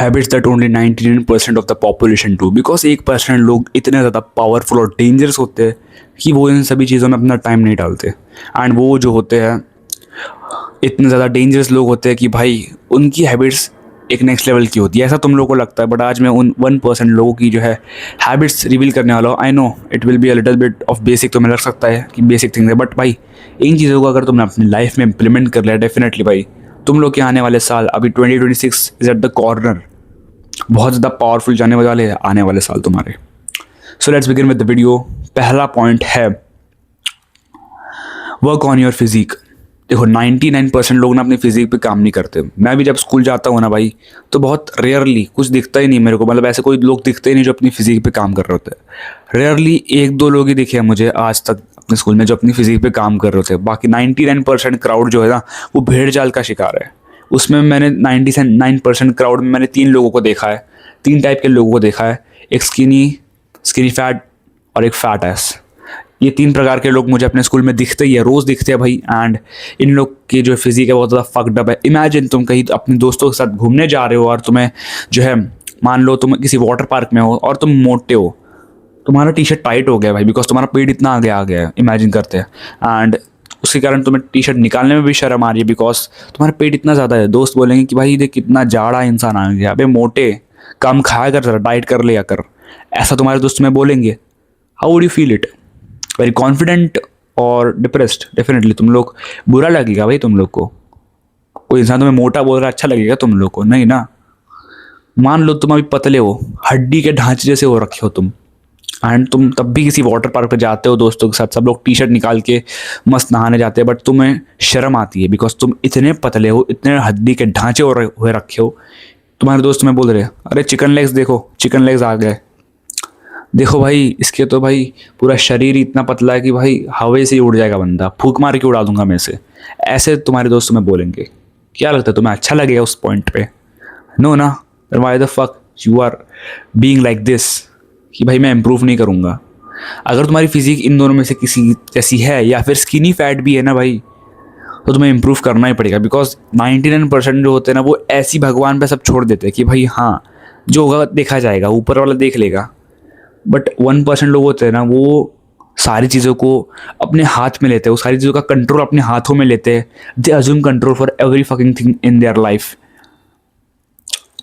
Habits that only 99% of the population do, because 1% लोग इतने ज़्यादा पावरफुल और डेंजरस होते हैं कि वो इन सभी चीज़ों में अपना टाइम नहीं डालते। एंड वो जो होते हैं इतने ज़्यादा डेंजरस लोग होते हैं कि भाई उनकी हैबिट्स एक नेक्स्ट लेवल की होती है, ऐसा तुम लोगों को लगता है। बट आज मैं उन 1% लोगों की जो है हैबिट्स रिवील करने वाला हूँ। I know it will be a little bit of basic, तो मैं लग सकता है कि बेसिक थिंग्स है, बट भाई इन चीज़ों को अगर तुमने अपनी लाइफ में इम्प्लीमेंट कर लिया डेफिनेटली भाई तुम लोग के आने वाले साल, अभी 2026 इज एट द कॉर्नर, बहुत ज़्यादा पावरफुल जाने वाले आने वाले साल तुम्हारे। So let's begin with the video. पहला पॉइंट है वर्क ऑन योर फिजिक। देखो 99% लोग ना अपनी फिजिक पे काम नहीं करते। मैं भी जब स्कूल जाता हूँ ना भाई, तो बहुत रेयरली, कुछ दिखता ही नहीं मेरे को, मतलब ऐसे कोई लोग दिखते ही नहीं जो अपनी फिजिक पे काम कर रहे होते हैं। रेयरली 1-2 लोग ही दिखे हैं मुझे आज तक अपने स्कूल में जो अपनी फिजिक पे काम कर रहे होते हैं। बाकी 99% क्राउड जो है ना वो भेड़ चाल का शिकार है। उसमें मैंने 99% क्राउड में मैंने 3 लोगों को देखा है, 3 टाइप के लोगों को देखा है, एक स्किनी फैट और एक फैट एस। ये 3 प्रकार के लोग मुझे अपने स्कूल में दिखते ही है, रोज़ दिखते हैं भाई। एंड इन लोग की जो फिजिक है बहुत ज़्यादा फक्ड अप है। इमेजिन तुम कहीं अपने दोस्तों के साथ घूमने जा रहे हो और तुम्हें जो है, मान लो तुम किसी वाटर पार्क में हो और तुम मोटे हो, तुम्हारा टी शर्ट टाइट हो गया भाई, बिकॉज तुम्हारा पेट इतना आगे आ गया है, इमेजिन करते हैं। एंड उसके कारण तुम्हें टी शर्ट निकालने में भी शर्म आ रही है बिकॉज तुम्हारा पेट इतना ज़्यादा है। दोस्त बोलेंगे कि भाई देख कितना जाड़ा इंसान आ गया, अबे मोटे, कम खाया कर, जरा डाइट कर लिया कर, ऐसा तुम्हारे दोस्त तुम्हें बोलेंगे। How would you feel it? Very confident और डिप्रेस्ड? डेफिनेटली तुम लोग, बुरा लगेगा भाई तुम लोग को। कोई इंसान तुम्हें मोटा बोल रहा है, अच्छा लगेगा तुम लोग को? नहीं ना। मान लो तुम अभी पतले हो, हड्डी के ढांचे जैसे हो रखे हो तुम, एंड तुम तब भी किसी वाटर पार्क पे जाते हो दोस्तों के साथ, सब लोग टी शर्ट निकाल के मस्त नहाने जाते हैं, बट तुम्हें शर्म आती है बिकॉज तुम इतने पतले हो, इतने हड्डी के ढांचे हुए रखे हो। तुम्हारे दोस्त तुम्हें बोल रहे हैं अरे चिकन लेग्स देखो, चिकन लेग्स आ गए, देखो भाई इसके तो भाई पूरा शरीर इतना पतला है कि भाई हवा से ही उड़ जाएगा बंदा, फूक मार के उड़ा दूंगा मैं इसे। ऐसे तुम्हारे दोस्त तुम्हें बोलेंगे। क्या लगता है तुम्हें अच्छा लगेगा उस पॉइंट पे? नो ना। Why the fuck you are being like this, कि भाई मैं इंप्रूव नहीं करूँगा। अगर तुम्हारी फिजिक इन दोनों में से किसी जैसी है या फिर स्किनी फैट भी है ना भाई, तो तुम्हें इंप्रूव करना ही पड़ेगा। बिकॉज 99% जो होते हैं ना वो ऐसी भगवान पे सब छोड़ देते हैं कि भाई हाँ जो होगा देखा जाएगा, ऊपर वाला देख लेगा। बट 1% लोग होते हैं ना वो सारी चीज़ों को अपने हाथ में लेते हैं, वो सारी चीज़ों का कंट्रोल अपने हाथों में लेते हैं। They assume control for every fucking thing in their life.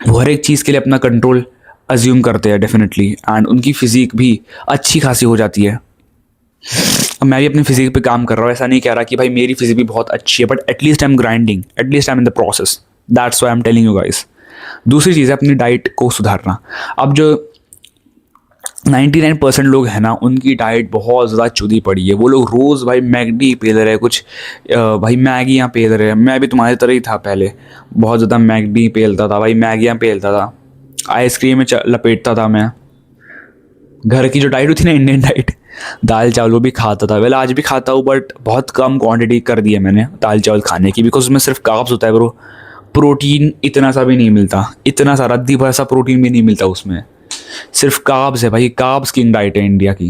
वो हर एक चीज़ के लिए अपना कंट्रोल अज्यूम करते हैं डेफिनेटली, एंड उनकी फिजिक भी अच्छी खासी हो जाती है। अब मैं भी अपनी फिजिक पे काम कर रहा हूँ, ऐसा नहीं कह रहा कि भाई मेरी फिजिक भी बहुत अच्छी है, but at least I am grinding, at least I am in the process, that's why I am telling you guys. दूसरी चीज़ है अपनी डाइट को सुधारना। अब जो 99% लोग हैं ना उनकी डाइट बहुत ज़्यादा चुदी पड़ी है। वो लोग रोज़ भाई मैगडी पेल रहे हैं, कुछ भाई मैगियाँ पेल रहे हैं। मैं भी तुम्हारी तरह ही था पहले, बहुत ज़्यादा मैगडी पेलता था भाई, मैगियाँ पेलता था, आइसक्रीम में लपेटता था मैं। घर की जो डाइट होती ना, इंडियन डाइट, दाल चावल वो भी खाता था। वेल आज भी खाता हूँ, बट बहुत कम क्वांटिटी कर दी है मैंने दाल चावल खाने की, बिकॉज उसमें सिर्फ कार्ब्स होता है ब्रो। प्रोटीन इतना सा भी नहीं मिलता, इतना सा रद्दी भर सा प्रोटीन भी नहीं मिलता उसमें, सिर्फ कार्ब्स है भाई। कार्ब्स किंग डाइट है इंडिया की।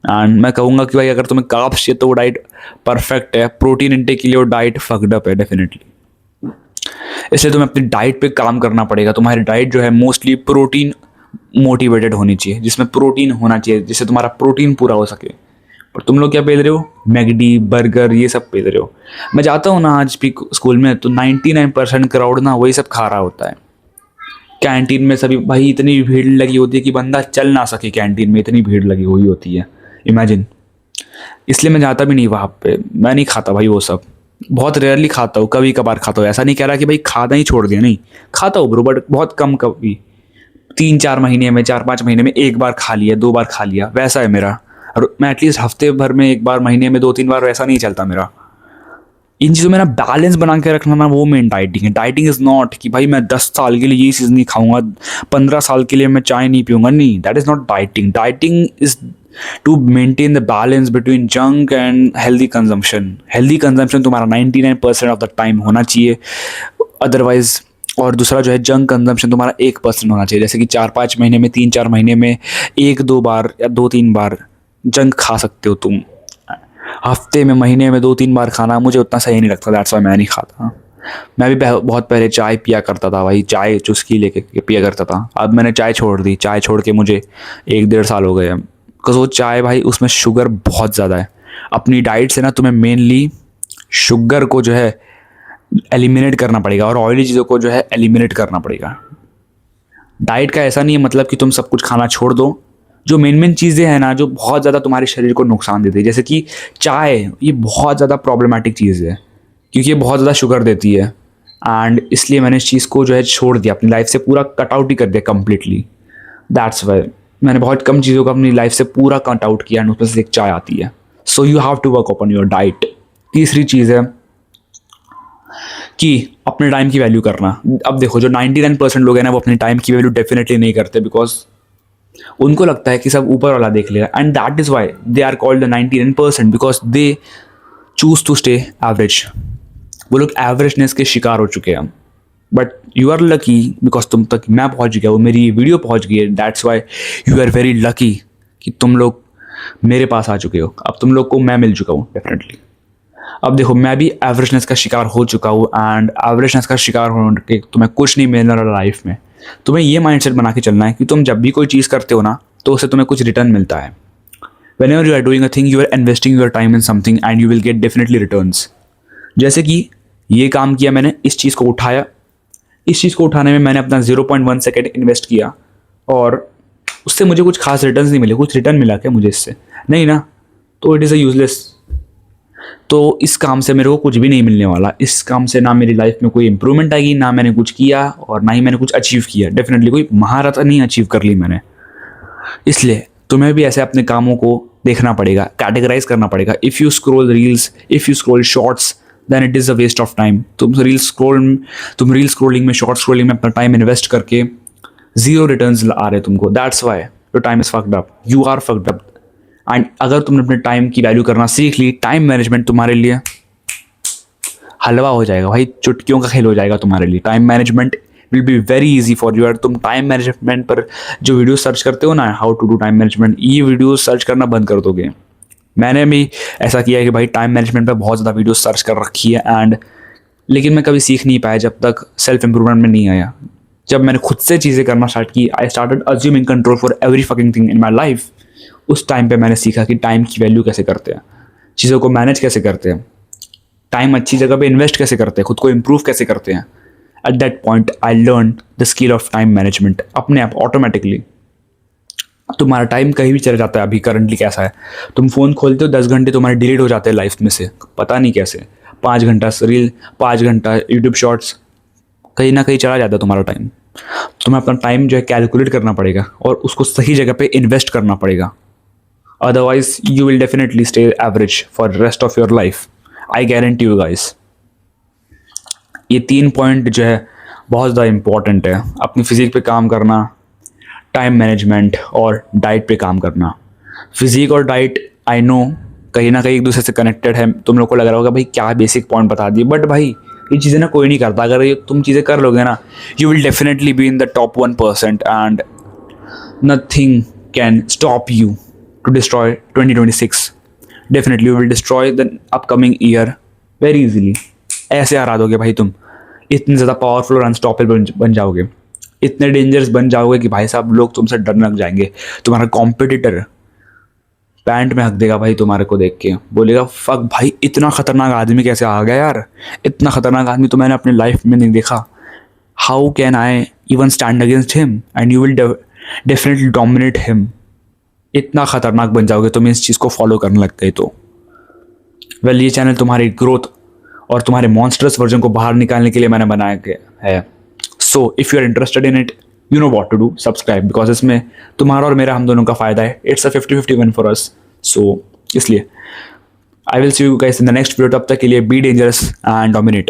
एंड मैं कहूँगा कि भाई अगर तुम्हें कार्ब्स चाहिए तो वो डाइट परफेक्ट है, प्रोटीन इंटेक के लिए वो डाइट फक्ड अप है डेफिनेटली। इसलिए तुम्हें अपनी डाइट पे काम करना पड़ेगा। तुम्हारी डाइट जो है मोस्टली प्रोटीन मोटिवेटेड होनी चाहिए, जिसमें प्रोटीन होना चाहिए, जिससे तुम्हारा प्रोटीन पूरा हो सके। पर तुम लोग क्या पेल रहे हो? मैगडी, बर्गर, ये सब पेल रहे हो। मैं जाता हूँ ना आज भी स्कूल में, तो 99% क्राउड ना वही सब खा रहा होता है। कैंटीन में सभी भाई इतनी भीड़ लगी होती है कि बंदा चल ना सके, कैंटीन में इतनी भीड़ लगी हुई होती है, इमेजिन। इसलिए मैं जाता भी नहीं वहाँ पे, मैं नहीं खाता भाई वो सब, बहुत रेयरली खाता हूँ, कभी कभार खाता हूँ। ऐसा नहीं कह रहा कि भाई खाना ही छोड़ दिया, नहीं खाता हूँ ब्रो, बट बहुत कम, कभी 3-4 महीने में, 4-5 महीने में एक बार खा लिया, 2 बार खा लिया, वैसा है मेरा। और मैं एटलीस्ट हफ्ते भर में एक बार, महीने में 2-3 बार, वैसा नहीं चलता मेरा। इन चीज़ों में ना बैलेंस बना के रखना ना, वो मेन डाइटिंग है। डाइटिंग इज़ नॉट कि भाई मैं 10 साल के लिए ये चीज़ नहीं खाऊंगा, 15 साल के लिए मैं चाय नहीं पीऊंगा, नहीं, that is not dieting. Dieting is to maintain the balance between junk and healthy consumption. Healthy consumption तुम्हारा 99% ऑफ द टाइम होना चाहिए, अदरवाइज। और दूसरा जो है जंक कंजम्पशन तुम्हारा 1% होना चाहिए। जैसे कि 4-5 महीने में, 3-4 महीने में 1-2 बार या 2-3 बार जंक खा सकते हो तुम। हफ्ते में, महीने में 2-3 बार खाना मुझे उतना सही नहीं लगता, दैट्स व्हाई मैं नहीं खाता। मैं भी बहुत पहले चाय पिया करता था भाई, चाय चुस्की लेके पिया करता था। अब मैंने चाय छोड़ दी, चाय छोड़ के मुझे 1-1.5 साल हो गए हैं। बिकॉज वो चाय भाई उसमें शुगर बहुत ज़्यादा है। अपनी डाइट से ना तुम्हें मेनली शुगर को जो है एलिमिनेट करना पड़ेगा और ऑयली चीज़ों को जो है एलिमिनेट करना पड़ेगा। डाइट का ऐसा नहीं है मतलब कि तुम सब कुछ खाना छोड़ दो। जो मेन चीज़ें हैं ना जो बहुत ज़्यादा तुम्हारे शरीर को नुकसान देती है, जैसे कि चाय, ये बहुत ज़्यादा प्रॉब्लमेटिक चीज़ है क्योंकि ये बहुत ज़्यादा शुगर देती है। एंड इसलिए मैंने इस चीज़ को जो है छोड़ दिया, अपनी लाइफ से पूरा कट आउट ही कर दिया कम्प्लीटली। दैट्स वाई मैंने बहुत कम चीज़ों को अपनी लाइफ से पूरा कट आउट किया, एंड उसमें से एक चाय आती है। So you have to work upon your diet. तीसरी चीज़ है कि अपने टाइम की वैल्यू करना। अब देखो जो 99% लोग हैं ना वो अपने टाइम की वैल्यू डेफिनेटली नहीं करते, बिकॉज उनको लगता है कि सब ऊपर वाला देख लेगा, and that is why they are called the 99%, because they choose to stay average. वो लोग एवरेजनेस के शिकार हो चुके हैं। But you are lucky because तुम तक मैं पहुंच गया हूँ, मेरी ये वीडियो पहुंच गई है। That's why you are very lucky कि तुम लोग मेरे पास आ चुके हो। अब तुम लोग को मैं मिल चुका हूँ डेफिनेटली। अब देखो मैं भी एवरेजनेस का शिकार हो चुका हूँ, एंड एवरेजनेस का शिकार होने के तुम्हें कुछ नहीं मिलने वाला लाइफ में। तुम्हें ये माइंडसेट बना के चलना है कि तुम जब भी कोई चीज़ करते हो ना तो उससे तुम्हें कुछ रिटर्न मिलता है। whenever you are doing a thing, you are investing your time in something and you will get definitely returns। जैसे कि ये काम किया मैंने, इस चीज़ को उठाया, इस चीज़ को उठाने में मैंने अपना 0.1 सेकेंड इन्वेस्ट किया और उससे मुझे कुछ खास रिटर्न्स नहीं मिले। कुछ रिटर्न मिला क्या मुझे इससे? नहीं ना, तो इट इज़ अ यूजलेस। तो इस काम से मेरे को कुछ भी नहीं मिलने वाला। इस काम से ना मेरी लाइफ में कोई इंप्रूवमेंट आएगी, ना मैंने कुछ किया और ना ही मैंने कुछ अचीव किया। डेफिनेटली कोई महारत नहीं अचीव कर ली मैंने। इसलिए तुम्हें भी ऐसे अपने कामों को देखना पड़ेगा, कैटेगराइज करना पड़ेगा। If you scroll reels, if you scroll shorts, then it is a waste of time. तुम रील स्क्रॉलिंग में, शॉर्ट स्क्रॉलिंग में अपना टाइम इन्वेस्ट करके जीरो रिटर्न्स आ रहे तुमको। That's why your time is fucked up, you are fucked up. And अगर तुमने अपने टाइम की वैल्यू करना सीख ली, टाइम मैनेजमेंट तुम्हारे लिए हलवा हो जाएगा भाई, चुटकियों का खेल हो जाएगा तुम्हारे लिए। Time management will be very easy for you. तुम टाइम मैनेजमेंट पर जो वीडियो सर्च करते हो ना, how to do time management, ये वीडियो सर्च करना बंद कर दोगे। मैंने भी ऐसा किया है कि भाई टाइम मैनेजमेंट पर बहुत ज़्यादा वीडियो सर्च कर रखी है, एंड लेकिन मैं कभी सीख नहीं पाया जब तक सेल्फ इम्प्रूवमेंट में नहीं आया। जब मैंने खुद से चीज़ें करना स्टार्ट की, I started assuming control for every fucking thing in my life. उस टाइम पे मैंने सीखा कि टाइम की वैल्यू कैसे करते हैं, चीज़ों को मैनेज कैसे करते हैं, टाइम अच्छी जगह पे इन्वेस्ट कैसे करते हैं, खुद को इम्प्रूव कैसे करते हैं। At that point I learn the skill of time management. अपने आप ऑटोमेटिकली तुम्हारा टाइम कहीं भी चला जाता है। अभी करंटली कैसा है, तुम फ़ोन खोलते हो 10 घंटे तुम्हारे डिलीट हो जाते हैं लाइफ में से, पता नहीं कैसे। 5 घंटा रील, 5 घंटा यूट्यूब शॉर्ट्स, कहीं ना कहीं चला जाता है तुम्हारा टाइम। तुम्हें अपना टाइम जो है कैलकुलेट करना पड़ेगा और उसको सही जगह पे इन्वेस्ट करना पड़ेगा। Otherwise you will definitely stay average for rest of your life, I guarantee you guys. ये 3 पॉइंट जो है बहुत ज़्यादा इंपॉर्टेंट है। अपनी फिजिक पे काम करना, टाइम मैनेजमेंट और डाइट पे काम करना। फिजिक और डाइट आई नो कहीं ना कहीं एक दूसरे से कनेक्टेड है। तुम लोग को लग रहा होगा भाई क्या बेसिक पॉइंट बता दिए, बट भाई ये चीज़ें ना कोई नहीं करता। अगर ये तुम चीज़ें कर लोगे ना, you will definitely be in the top 1% and nothing can stop you to destroy 2026। Definitely you will destroy the upcoming year very easily. ऐसे हरा दोगे भाई तुम, इतने ज़्यादा पावरफुल और अनस्टॉपेबल बन जाओगे, इतने डेंजरस बन जाओगे कि भाई साहब लोग तुमसे डरने लग जाएंगे। तुम्हारा कॉम्पिटिटर पैंट में हक देगा भाई तुम्हारे को देख के, बोलेगा फक भाई इतना खतरनाक आदमी कैसे आ गया यार, इतना खतरनाक आदमी तो मैंने अपनी लाइफ में नहीं देखा। How can I even stand against him, and you will definitely dominate him. इतना खतरनाक बन जाओगे तुम इस चीज़ को फॉलो करने लग गए तो। वेल, ये चैनल तुम्हारी ग्रोथ और तुम्हारे मॉन्स्टरस वर्जन को बाहर निकालने के लिए मैंने बनाया गया है। So if you are interested in it, you know what to do, subscribe, because इसमें तुम्हारा और मेरा, हम दोनों का फ़ायदा है। It's a 50-50 win for us. So इसलिए I will see you guys in the next video. तब तक के लिए बी डेंजरस एंड डोमिनेट।